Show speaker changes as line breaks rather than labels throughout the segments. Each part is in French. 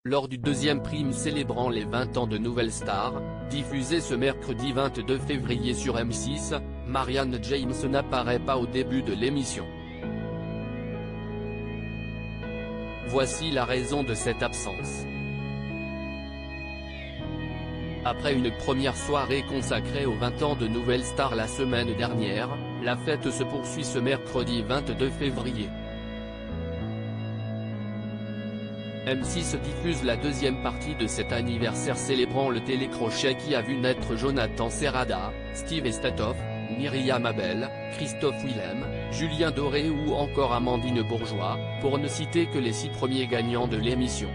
lors du deuxième prime célébrant les 20 ans de Nouvelle Star, diffusé ce mercredi 22 février sur M6, Marianne James n'apparaît pas au début de l'émission. Voici la raison de cette absence. Après une première soirée consacrée aux 20 ans de Nouvelle Star la semaine dernière, la fête se poursuit ce mercredi 22 février. M6 diffuse la deuxième partie de cet anniversaire célébrant le télécrochet qui a vu naître Jonathan Serrada, Steve Estatoff, Myriam Abel, Christophe Willem, Julien Doré ou encore Amandine Bourgeois, pour ne citer que les 6 premiers gagnants de l'émission.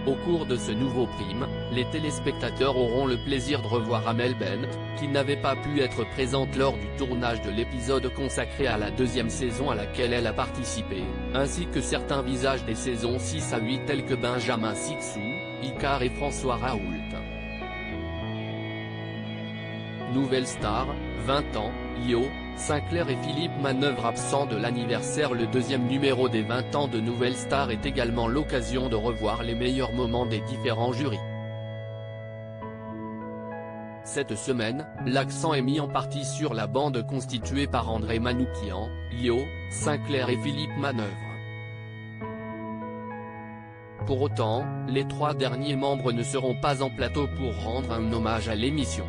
Au cours de ce nouveau prime, les téléspectateurs auront le plaisir de revoir Amel Bent, qui n'avait pas pu être présente lors du tournage de l'épisode consacré à la deuxième saison à laquelle elle a participé, ainsi que certains visages des saisons 6 à 8 tels que Benjamin Sixou, Icar et François Raoult. Nouvelle Star, 20 ans, Lio, Sinclair et Philippe Manœuvre absents de l'anniversaire. Le deuxième numéro des 20 ans de Nouvelle Star est également l'occasion de revoir les meilleurs moments des différents jurys. Cette semaine, l'accent est mis en partie sur la bande constituée par André Manoukian, Lio, Sinclair et Philippe Manœuvre. Pour autant, les 3 derniers membres ne seront pas en plateau pour rendre un hommage à l'émission.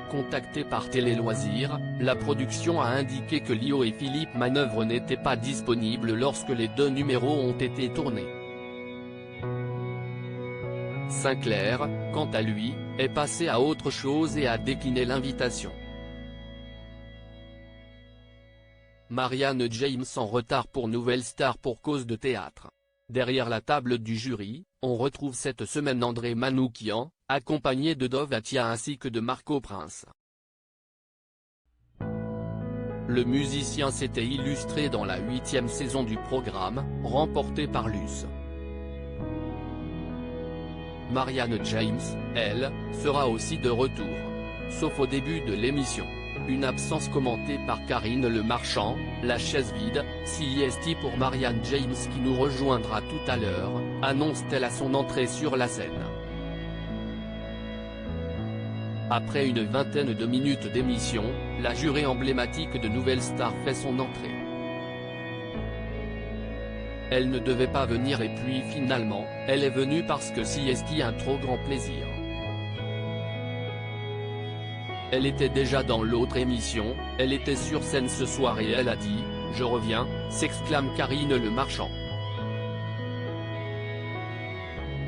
Contacté par Télé Loisirs, la production a indiqué que Lio et Philippe Manœuvre n'étaient pas disponibles lorsque les 2 numéros ont été tournés. Sinclair, quant à lui, est passé à autre chose et a décliné l'invitation. Marianne James en retard pour Nouvelle Star pour cause de théâtre. Derrière la table du jury, on retrouve cette semaine André Manoukian, accompagné de Dov Atia ainsi que de Marco Prince. Le musicien s'était illustré dans la 8e saison du programme, remportée par Luce. Marianne James, elle, sera aussi de retour. Sauf au début de l'émission. Une absence commentée par Karine Le Marchand, la chaise vide, CIST pour Marianne James qui nous rejoindra tout à l'heure, annonce-t-elle à son entrée sur la scène. Après une vingtaine de minutes d'émission, la jurée emblématique de Nouvelle Star fait son entrée. Elle ne devait pas venir et puis finalement, elle est venue parce que CIST a un trop grand plaisir. Elle était déjà dans l'autre émission, elle était sur scène ce soir et elle a dit « Je reviens », s'exclame Karine Le Marchand.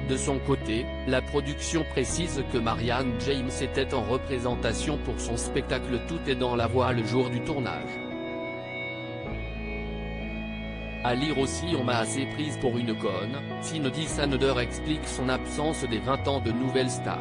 De son côté, la production précise que Marianne James était en représentation pour son spectacle Tout est dans la voix le jour du tournage. À lire aussi on m'a assez prise pour une conne, Cindy Saneder explique son absence des 20 ans de Nouvelle Star.